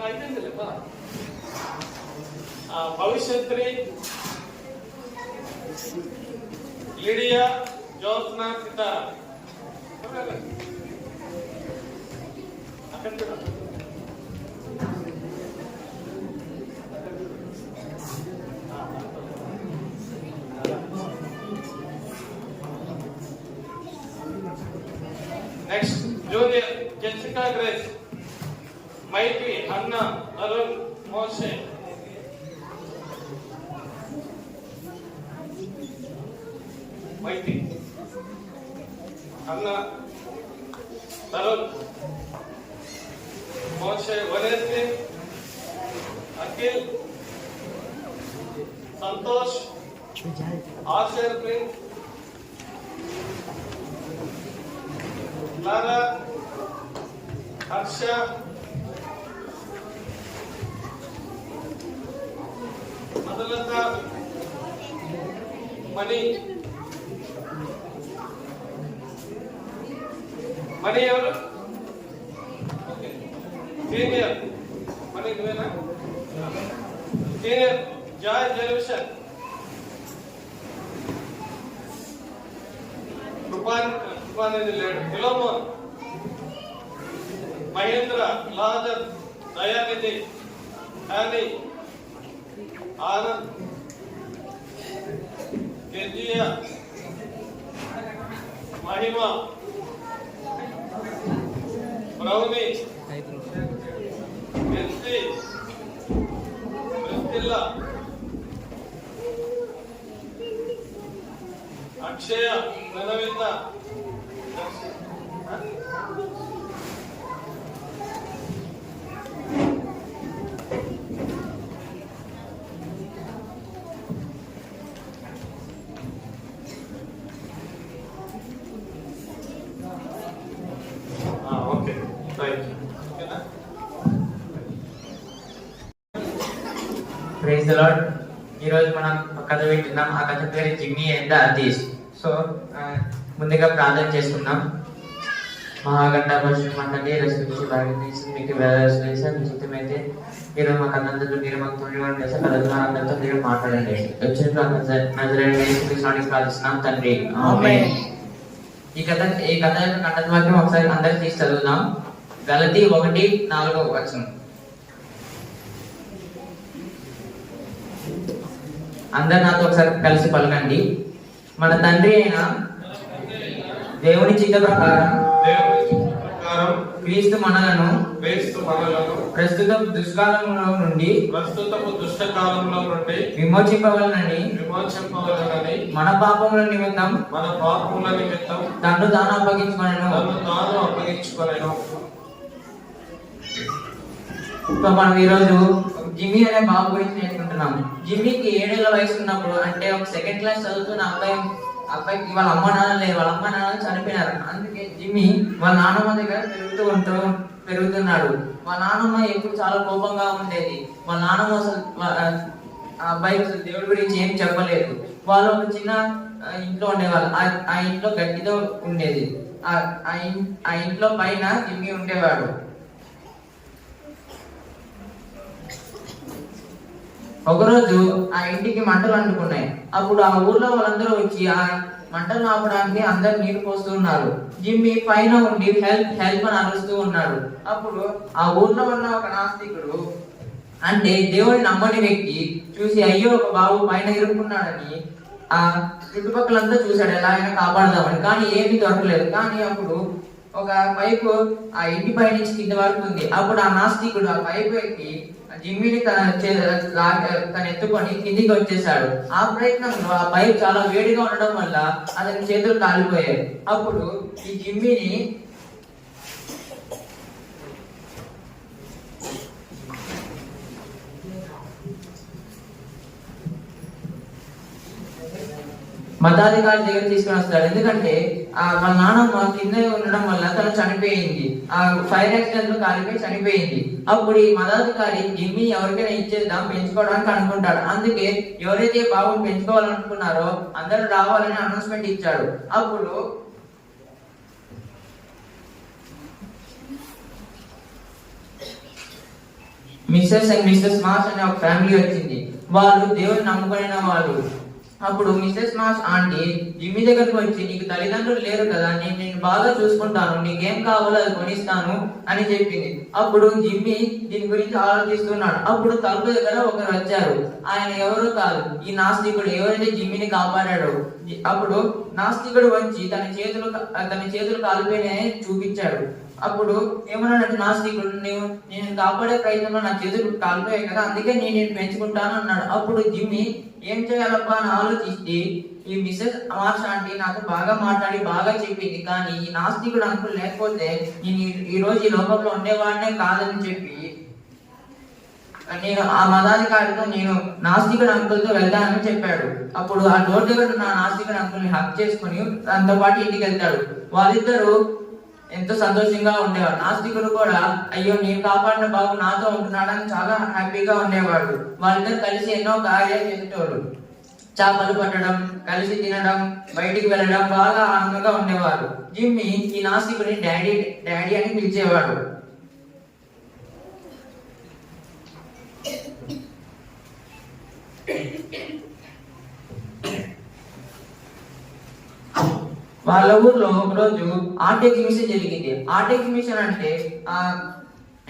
S1: అయిపోయిందిలే. భవిష్యత్రి, లిడియా, జ్యోత్స్న, సితారా. అక్కడ చూడ. Next Jessica grace, మైకి, Anna, Arun, Moshe. Mikey, Anna, Arun, Moshe, Vaneshwari, Akhil, Santosh, Asher ప్రింట్, క్లారా, హర్ష, మధులత, మణి. మణి ఎవరు? సీనియర్ మణి నువ్వేనా? సీనియర్ జాయ్ జెల్విషన్, కృపానిధి లేడు, ఫిలోమోన్, మహేంద్ర, లాజర్, దయానిధి, హ్యానీ, Anand, Keziah, Mahima, Brownie, Mercy, Priscilla, Akshaya, Navavinda, okay right. ఓకేనా?
S7: Praise the lord. ఈరోజు మనం ఒక కథ వింటున్నాం. ఆ కథ పేరు Jimmy and the atheist. So ముందుగా ప్రార్థన చేసుకుందాం. మహాగండ పరిశుద్ధ మండలి రక్షించి భాగ్యం మీకు వేసారు. మీ చిత్తమైతే ఈరోజు మాకు అందరితో మీరు మాకు తోడి చేసి కలుగుతున్న అందరితో మీరు మాట్లాడండి. వచ్చిన ప్రార్థిస్తున్నాం తండ్రి. ఆమేన్. ఈ కథ యొక్క కంఠధ్వాక్యం ఒకసారి అందరికి తీసి చదువుదాం. గలతీ 1:4 అందరు నాతో ఒకసారి కలిసి పలకండి. మన తండ్రి అయిన దేవుని చిత్త ప్రకారం క్రీస్తు మనలను ప్రస్తుత దుష్టకాలంలో నుండి విమోచింపవలనని మన పాపముల నిమిత్తం తన్ను తాను అప్పగించుకొనెను. సో మనం ఈరోజు జిమ్మీ అనే బాబు గురించి నేర్చుకుంటున్నాం. జిమ్మీకి 7 ఏళ్ల వయసు ఉన్నప్పుడు, అంటే ఒక 2nd క్లాస్ చదువుతున్న అబ్బాయికి వాళ్ళ అమ్మ నాన్న లేరు. వాళ్ళ అమ్మ నాన్న చనిపోయినారు. అందుకే జిమ్మీ వాళ్ళ నాన్నమ్మ దగ్గర పెరుగుతున్నాడు. వాళ్ళ నాన్నమ్మ ఎప్పుడు చాలా కోపంగా ఉండేది. వాళ్ళ నాన్నమ్మ అసలు ఆ అబ్బాయికి అసలు దేవుడి గురించి ఏం చెప్పలేదు. వాళ్ళు ఒక చిన్న ఇంట్లో ఉండేవాళ్ళు. ఆ ఇంట్లో గట్టితో ఉండేది. ఆ ఇంట్లో పైన జిమ్మీ ఉండేవాడు. ఒకరోజు ఆ ఇంటికి మంటలు అంటుకున్నాయి. అప్పుడు ఆ ఊర్లో వాళ్ళందరూ వచ్చి ఆ మంటలు ఆపడానికి అందరు నీరు పోస్తున్నారు. జిమ్మీ పైన ఉండి హెల్ప్ హెల్ప్ అని అరుస్తూ ఉన్నాడు. అప్పుడు ఆ ఊర్లో ఉన్న ఒక నాస్తికుడు, అంటే దేవుని నమ్మని వ్యక్తి చూసి, అయ్యో ఒక బాబు పైన ఇరుక్కున్నాడని ఆ చుట్టుపక్కలంతా చూశాడు ఎలా అయినా కాపాడదామని. కానీ ఏమీ దొరకలేదు. కానీ అప్పుడు ఒక పైపు ఆ ఇంటి పై నుంచి కింద వరకు ఉంది. అప్పుడు ఆ నాస్తికుడు ఆ పైపు ఎక్కి జిమ్మీని తన ఎత్తుకొని కిందికి వచ్చేసాడు. ఆ ప్రయత్నంలో ఆ పైప్ చాలా వేడిగా ఉండడం వల్ల అతని చేతులు కాలిపోయాయి. అప్పుడు ఈ జిమ్మీని మతాధికారి దగ్గర తీసుకుని వస్తాడు. ఎందుకంటే వాళ్ళ నాన్నమ్మ కింద ఉండడం వల్ల తను చనిపోయింది. ఆ ఫైర్ యాక్సిడెంట్ లో కాలిపోయి చనిపోయింది. అప్పుడు ఈ మతాధికారి జిమ్మీ ఎవరికైనా ఇచ్చేద్దాం పెంచుకోవడానికి అనుకుంటాడు. అందుకే ఎవరైతే బాబుని పెంచుకోవాలనుకున్నారో అందరూ రావాలని అనౌన్స్మెంట్ ఇచ్చాడు. అప్పుడు మిస్సెస్ అండ్ మిస్సెస్ మాస్ అనే ఒక ఫ్యామిలీ వచ్చింది. వాళ్ళు దేవుని నమ్ముకునే వాళ్ళు. అప్పుడు మిస్సెస్ మాస్ ఆంటీ జిమ్మీ దగ్గరకు వచ్చి, నీకు తల్లిదండ్రులు లేరు కదా, నేను నిన్ను బాగా చూసుకుంటాను, నీకేం కావాలో అది కొనిస్తాను అని చెప్పింది. అప్పుడు జిమ్మీ దీని గురించి ఆలోచిస్తున్నాడు. అప్పుడు తలుపు దగ్గర ఒకరు వచ్చారు. ఆయన ఎవరో కాదు, ఈ నాస్తికుడు ఎవరైతే జిమ్మీని కాపాడాడో. అప్పుడు నాస్తికుడు వచ్చి తన చేతులు కాలిపోయినాయని చూపించాడు. అప్పుడు ఏమన్నాడంటే నాస్తికుడు, నేను కాపాడే ప్రయత్నంలో నా చేతులు కాలిపోయాయి కదా, అందుకే నేను పెంచుకుంటాను అన్నాడు. అప్పుడు జిమ్మి ఏం చేయాలబ్బా అని ఆలోచిస్తే ఈ మిసెస్ మార్ష్ ఆంటీ నాకు బాగా మాట్లాడి బాగా చెప్పింది, కానీ ఈ నాస్తికుడు అంకుల్ లేకపోతే నేను ఈ రోజు ఈ లోకంలో ఉండేవాడినే కాదని చెప్పి నేను ఆ మతాధికారితో నేను నాస్తికుడు అంకుల్తో వెళ్తానని చెప్పాడు. అప్పుడు ఆ డోర్ దగ్గర ఉన్న నాస్తికుడు అంకుల్ని హక్ చేసుకుని తనతో పాటు ఇంటికి వెళ్తాడు. వాళ్ళిద్దరూ ఎంతో సంతోషంగా ఉండేవాడు. నాస్తికుడు కూడా అయ్యో నేను కాపాడిన బాబు నాతో ఉంటున్నాడని చాలా హ్యాపీగా ఉండేవాడు. వాళ్ళిద్దరు కలిసి ఎన్నో కార్యాలు చేసేటోళ్ళు. చేపలు పట్టడం, కలిసి తినడం, బయటికి వెళ్ళడం బాగా ఆనందంగా ఉండేవారు. జిమ్మి ఈ నాస్తికుడిని డాడీ డాడీ అని పిలిచేవాడు. వాళ్ళ ఊర్లో ఒకరోజు ఆర్ట్ ఎగ్జిబిషన్ జరిగింది. ఆర్ట్ ఎగ్జిబిషన్ అంటే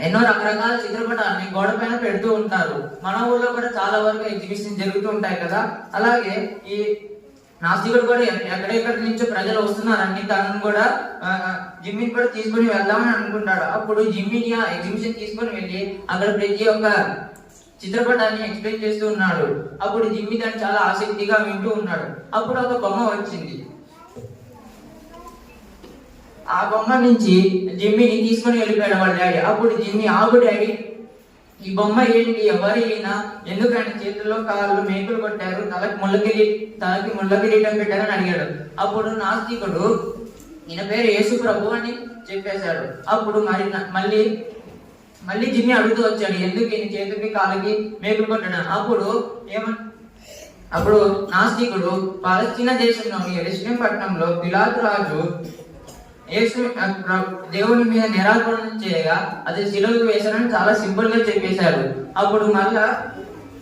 S7: ఎన్నో రకరకాల చిత్రపటాలని గోడ పైన పెడుతూ ఉంటారు. మన ఊర్లో కూడా చాలా వరకు ఎగ్జిబిషన్ జరుగుతూ ఉంటాయి కదా. అలాగే ఈ నాస్తికుడు కూడా ఎక్కడెక్కడి నుంచో ప్రజలు వస్తున్నారని తనను కూడా జిమ్మిని కూడా తీసుకుని వెళ్దామని అనుకుంటాడు. అప్పుడు జిమ్మిని ఆ ఎగ్జిబిషన్ తీసుకొని వెళ్ళి అక్కడ ప్రతి ఒక్క చిత్రపటాన్ని ఎక్స్ప్లెయిన్ చేస్తూ ఉన్నాడు. అప్పుడు జిమ్మి దాన్ని చాలా ఆసక్తిగా వింటూ ఉన్నాడు. అప్పుడు ఒక బొమ్మ వచ్చింది. ఆ బొమ్మ నుంచి జిమ్మిని తీసుకొని వెళ్ళిపోయాడు వాళ్ళ డాడీ. అప్పుడు జిమ్మి ఆగు డాడీ, ఈ బొమ్మ ఏంటి, ఎవరి అయినా, ఎందుకని చేతుల్లో కాళ్ళు మేకులు కొట్టారు, తలకి ముళ్ళ కిరీటం పెట్టారని అడిగాడు. అప్పుడు నాస్తికుడు ఈయన పేరు యేసు ప్రభు అని చెప్పేశాడు. అప్పుడు మళ్ళీ జిమ్మి అడుగుతూ వచ్చాడు, ఎందుకు ఈయన చేతులకి కాళ్ళకి మేకులు కొట్టాడు. అప్పుడు నాస్తికుడు పాలస్తీనా దేశంలోని యెరూషలేం పట్టణంలో పిలాతు రాజు దేవుని మీద నిరాకరణ చేయగా అది శిలువకు వేశారని చాలా సింపుల్ గా చెప్పేశారు. అప్పుడు మళ్ళా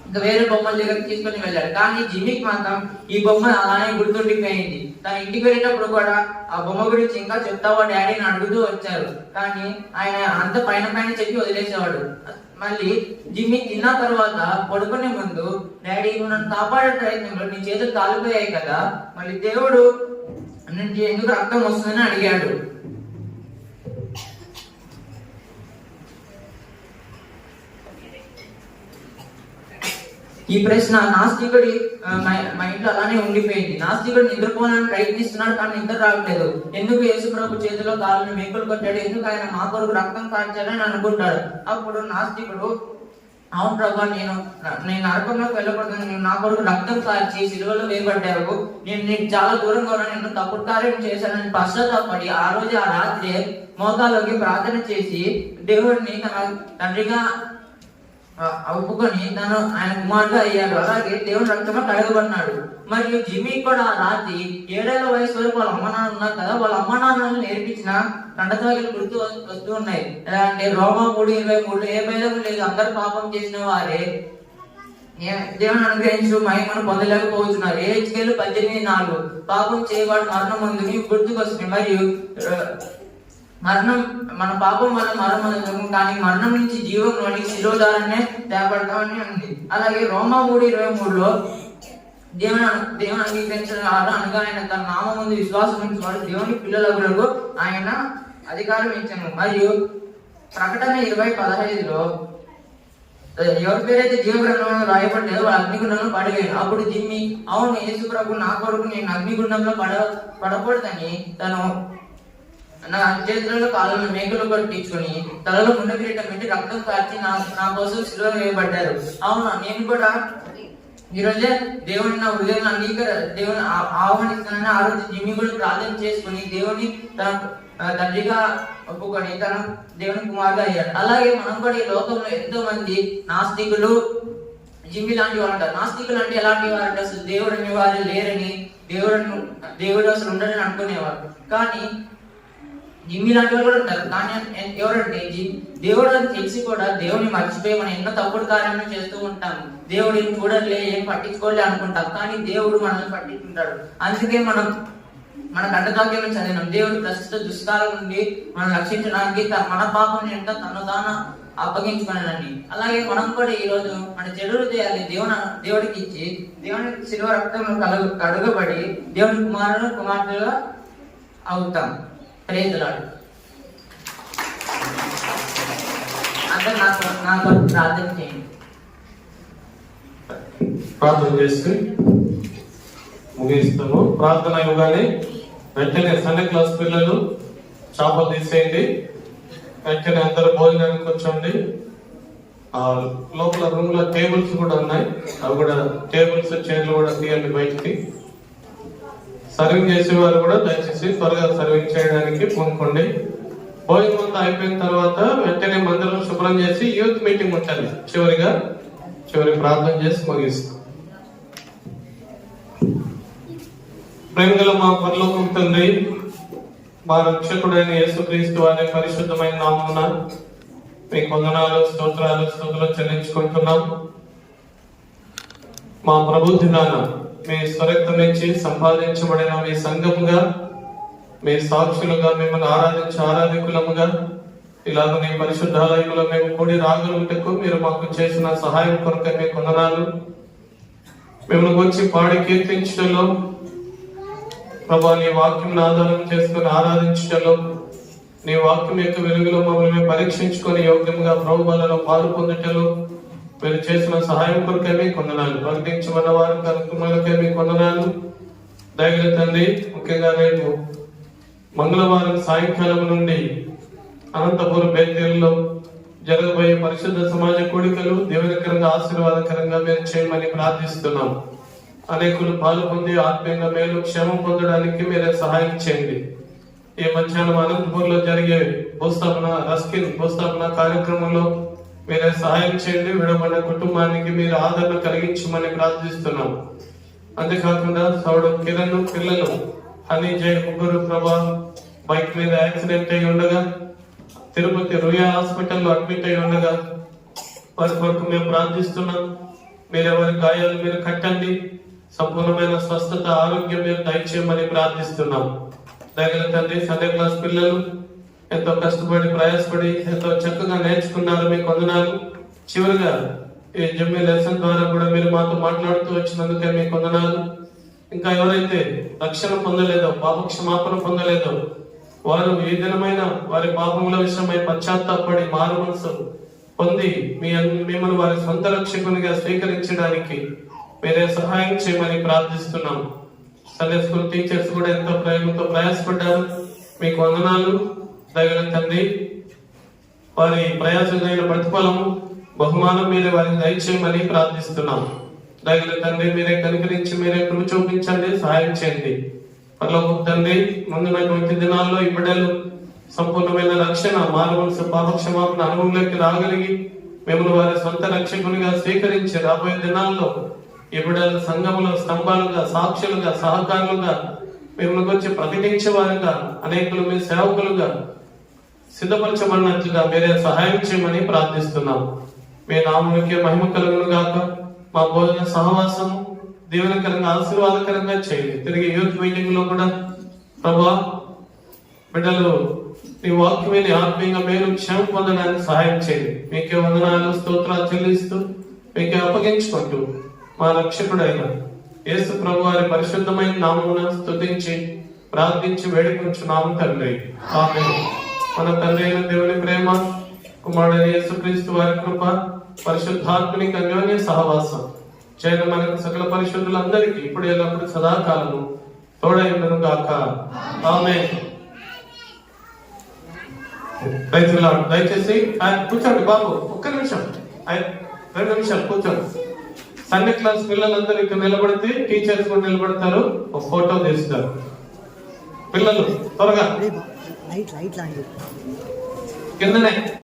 S7: ఇంకా వేరే బొమ్మల దగ్గరికి తీసుకొని వెళ్ళాడు. కానీ జిమ్మికి మాత్రం ఈ బొమ్మ అలానే గుర్తుండిపోయింది. తన ఇంటికి వెళ్ళేటప్పుడు కూడా ఆ బొమ్మ గురించి ఇంకా చెప్తావా డాడీని అడుగుతూ వచ్చారు. కానీ ఆయన అంత పైన చెప్పి వదిలేసేవాడు. మళ్ళీ జిమ్మి తిన్న తర్వాత పడుకునే ముందు, డాడీ నువ్వు నన్ను కాపాడే ప్రయత్నంలో నీ చేతులు కాలిపోయాయి కదా, మళ్ళీ దేవుడు నుంచి ఎందుకు రక్తం వస్తుందని అడిగాడు. ఈ ప్రశ్న నాస్తికుడి మైండ్ లో అలానే ఉండిపోయింది. నాస్తికుడు నిద్రపోవాలని ప్రయత్నిస్తున్నాడు, కానీ నిద్ర రావట్లేదు. ఎందుకు యేసు ప్రభు చేతిలో కాళ్ళని మేకులు కొట్టాడు, ఎందుకు ఆయన మా కొరకు రక్తం కార్చాడని అనుకుంటాడు. అప్పుడు నాస్తికుడు, అవును ప్రభా, నేను నరకంలోకి వెళ్ళకూడదు, నేను నా కొరకు రక్తం కార్చి సిలువలో వేయబడ్డావు, నేను నీకు చాలా దూరంగా ఉన్నా, నేను తప్పుడు కార్యం చేశానని పశ్చాత్తాపడి ఆ రోజు ఆ రాత్రి మోకాల్లోకి ప్రార్థన చేసి దేవుడిని తన తండ్రిగా ఒప్పుకొని తను ఆయన కుమారుడుగా అయ్యాడు. అలాగే దేవుని రక్తంలో కడగబడినాడు. మరియు జిమ్మి కూడా ఆ రాత్రి 7 ఏళ్ల వయసు వరకు వాళ్ళ అమ్మ నాన్న ఉన్నారు కదా, వాళ్ళ అమ్మ నాన్నలను నేర్పించిన కండతాగిలు గుర్తు వస్తూ ఉన్నాయి. ఎలా అంటే రోమా 3:23 ఏ భేదం లేదు, అందరు పాపం చేసిన వారే దేవుని అనుగ్రహించు మహిమను పొందలేకపోతున్నారు. ఏజ్కేలు 18:4 పాపం చేయవాడు మరణం ముందు గుర్తుకొస్తుంది. మరియు మరణం, మన పాపం వల్ల మరణం, కానీ మరణం నుంచి జీవంలోని శిలువ ద్వారానే తేపడతామని ఉంది. అలాగే రోమా 3:23 దేవుని అంగీకరించిన వారు అనగా ఆయన తన నామ ముందు విశ్వాసం ఉంచేవాడు దేవుని పిల్లలకు ఆయన అధికారం ఇచ్చాను. మరియు ప్రకటన 20:15 ఎవరి పేరైతే జీవగ్రంథంలో రాయబడ్డారో వాళ్ళ అగ్నిగుండంలో పడిపోయాడు. అప్పుడు జిమ్మి, అవును యేసు ప్రభు నా కొరకు నేను అగ్నిగుండంలో పడకూడదని తను నా చేతులలో కాళ్ళను మేకులు కొట్టించుకుని తలలో ముండ కిరీటం పెట్టి రక్తం కార్చి నా కోసం శిలువ వేయబడ్డారు. అవునా, నేను కూడా ఈరోజే దేవుని నా హృదయాన్ని దేవుని ఆహ్వానిస్తానని ఆ రోజు జిమ్మి కూడా ప్రార్థన చేసుకుని దేవుని తన తండ్రిగా ఒప్పుకొని తను దేవుని కుమారుగా అయ్యాడు. అలాగే మనం కూడా ఈ లోకంలో ఎంతో మంది నాస్తికులు జిమ్మి లాంటి వాళ్ళు ఉంటారు. నాస్తికులు అంటే ఎలాంటి వారు అంటే అసలు దేవుడు అనేవారు లేరని, దేవుడు అసలు ఉండడని అనుకునేవారు. కానీ జిమ్మి లాంటి వాళ్ళు కూడా ఉంటారు. కానీ ఎవరంటే దేవుడు అని తెలిసి కూడా దేవుని మర్చిపోయి మనం ఎన్నో తప్పుడు కార్యాలను చేస్తూ ఉంటాం. దేవుడు ఏం చూడలే, ఏం పట్టించుకోలే అనుకుంటాం. కానీ దేవుడు మనల్ని పట్టించుకుంటాడు. అందుకే మనం మన కంటకావ్యం చదివినాం, దేవుడు ప్రస్తుత దుష్కాలం నుండి మనం రక్షించడానికి మన పాపం ఏంటో తను తాను అప్పగించుకున్నానండి. అలాగే మనం కూడా ఈ రోజు మన చెడు హృదయాన్ని దేవుడికి ఇచ్చి దేవుని శిలువ రక్తంలో కడుగబడి దేవుని కుమారుడుగా అవుతాం. Praise the lord. అందరూ నాతో ప్రార్థన చేయండి.
S8: ప్రార్థన చేసి ముగిస్తాము. ప్రార్థన ఇవ్వగానే వెంటనే సండే క్లాస్ పిల్లలు చేపలు తీసేయండి. వెంటనే అందరూ భోజనానికి కూర్చోండి. లోపల రూమ్ లో టేబుల్స్ కూడా ఉన్నాయి, అవి కూడా టేబుల్స్ చైర్లు కూడా తీయండి బయటికి. సర్వింగ్ చేసేవారు కూడా దయచేసి త్వరగా సర్వింగ్ చేయడానికి పూనుకోండి. భోజనం అంతా అయిపోయిన తర్వాత వెంటనే మందిరం శుభ్రం చేసి యూత్ మీటింగ్ ఉంటుంది. చివరి ప్రార్థన చేసి ముగిస్తాం. ప్రేమగల మా పరలోకం తండ్రి, మా రక్షకుడైన యేసుక్రీస్తు వారి పరిశుద్ధమైన నామమున మీకు వందనాలు, స్తోత్రాలు, స్తుతులు చెల్లించుకుంటున్నాం. మా ప్రభు దినాన మీ స్వరక్తం ఇచ్చి సంపాదించబడిన మీ సంఘముగా, మీ సాక్షులుగా, మిమ్మల్ని ఆరాధికులముగా ఇలాగ మీ పరిశుద్ధాలయంలో మేము కూడి రాగలుగుటకు మీరు మాకు చేసిన సహాయం కొరకు మీకు వందనాలు. మిమ్మల్ని గురించి పాడి కీర్తించడంలో ప్రభా, నీ వాక్యం ఆధారం చేసుకుని ఆరాధించడంలో, నీ వాక్యం యొక్క వెలుగులో మమ్మల్ని పరీక్షించుకొని యోగ్యంగా ప్రభు బలలో పాలు పొందటంలో మీరు చేసిన సహాయం కొరకే మీకు వందనాలు. ప్రకటించబడిన వారి కార్యక్రమాలకే మీకు వందనాలు. దయగల తండ్రి, ముఖ్యంగా రేపు మంగళవారం సాయంకాలం నుండి అనంతపురం బేతేరులో జరగబోయే పరిశుద్ధ సమాజ కూడికలు దేవునికరంగా ఆశీర్వాదకరంగా మీరు చేయమని ప్రార్థిస్తున్నాం. అనేకులు పాలు పొంది ఆత్మీయంగా మేలు క్షేమం పొందడానికి మీరే సహాయం చేయండి. ఈ మధ్యాహ్నం అనంతపూర్లో జరిగే భూస్థాపన కార్యక్రమంలో మీరే సహాయం చేయండి. విడబడిన కుటుంబానికి మీరు ఆదరణ కలిగించమని ప్రార్థిస్తున్నాం. అంతేకాకుండా సౌడు కిరణ్ పిల్లలు హనీ జై ముగ్గురు ప్రభా బైక్ మీద యాక్సిడెంట్ అయి ఉండగా తిరుపతి రుయా హాస్పిటల్లో అడ్మిట్ అయి ఉండగా వారి కొరకు మేము ప్రార్థిస్తున్నాం. మీరెవరి గాయాలు మీరు కట్టండి, సంపూర్ణమైన స్వస్థత ఆరోగ్యం మీరు దయచేయమని ప్రార్థిస్తున్నాం. దయగల తండ్రి, సండే క్లాస్ పిల్లలు ఎంతో కష్టపడి ప్రయాసపడి ఎంతో చక్కగా నేర్చుకున్నారు, మీకు వందనాలు. చివరిగా ఈ జమ్మి లెసన్ ద్వారా కూడా మీరు మాతో మాట్లాడుతూ వచ్చినందుకే మీకు వందనాలు. ఇంకా ఎవరైతే రక్షణ పొందలేదో, పాప క్షమాపణ పొందలేదో, వారు ఈ దినమైన వారి పాపముల విషయమై పశ్చాత్తాపడి మారు మనసు పొంది మిమ్మల్ని వారి సొంత రక్షకునిగా స్వీకరించడానికి మీరే సహాయం చేయమని ప్రార్థిస్తున్నాం. సండే స్కూల్ టీచర్స్ కూడా ఎంతో ప్రయాసపడ్డారు, మీకు వందనాలు. దయగల తండ్రి, వారి ప్రయాసమైన ప్రతిఫలము బహుమానం మీరే వారికి దయచేయమని ప్రార్థిస్తున్నాం. దయగల తండ్రి, మీరే కనికరించి మీరే కృప చూపించండి, సహాయం చేయండి. పరలోకపు తండ్రి, ముందున్నటువంటి దినాల్లో ఈ బిడ్డలు సంపూర్ణమైన రక్షణ, మానవలస పాప క్షమాపణ అనుభవంలోకి రాగలిగి మిమ్మల్ని వారి సొంత రక్షకునిగా స్వీకరించి రాబోయే దినాల్లో ఈ బిడ్డల సంఘములో స్తంభాలుగా, సాక్షులుగా, సహకారులుగా మిమ్మల్ని గురించి ప్రకటించే వారుగా, అనేకులు మీ సేవకులుగా సిద్ధపరచబడినట్లుగా మీరే సహాయం చేయమని ప్రార్థిస్తున్నాం. మీ నామమునికే మహిమ కలుగును గాక. మా భోజన సహవాసం దీవెనకరంగా ఆశీర్వాదకరంగా చేయండి. తిరిగి యూత్ మీటింగ్ లో కూడా ప్రభా బిడ్డలు నీ వాక్యమైన ఆత్మీయంగా మేలు క్షేమం పొందడానికి సహాయం చేయండి. మీకే వందనాలు, స్తోత్రాలు చెల్లిస్తూ మీకే అప్పగించుకుంటూ మా రక్షకుడైన యేసు ప్రభు వారి పరిశుద్ధమైన నామమున స్తుతించి ప్రార్థించి వేడుకొంచున్నాము తండ్రి, ఆమేన్. మన తండ్రి అయిన దేవుని ప్రేమ, కుమారుడైన యేసుక్రీస్తు వారి కృప, పరిశుద్ధాత్మని అన్యోన్య సహవాసం చేయన మనకు సకల పరిశుద్ధులందరికీ ఇప్పుడు ఎల్లప్పుడు సదాకాలము తోడై ఉండను గాక, ఆమేన్. దయచేసి కూర్చోండి బాబు, ఒక్క నిమిషం, 2 నిమిషాలు కూర్చోండి. సండే క్లాస్ పిల్లలందరూ ఇక్కడ నిలబడితే టీచర్స్ కూడా నిలబడతారు, ఒక ఫోటో తీస్తారు. పిల్లలు త్వరగా కిందనే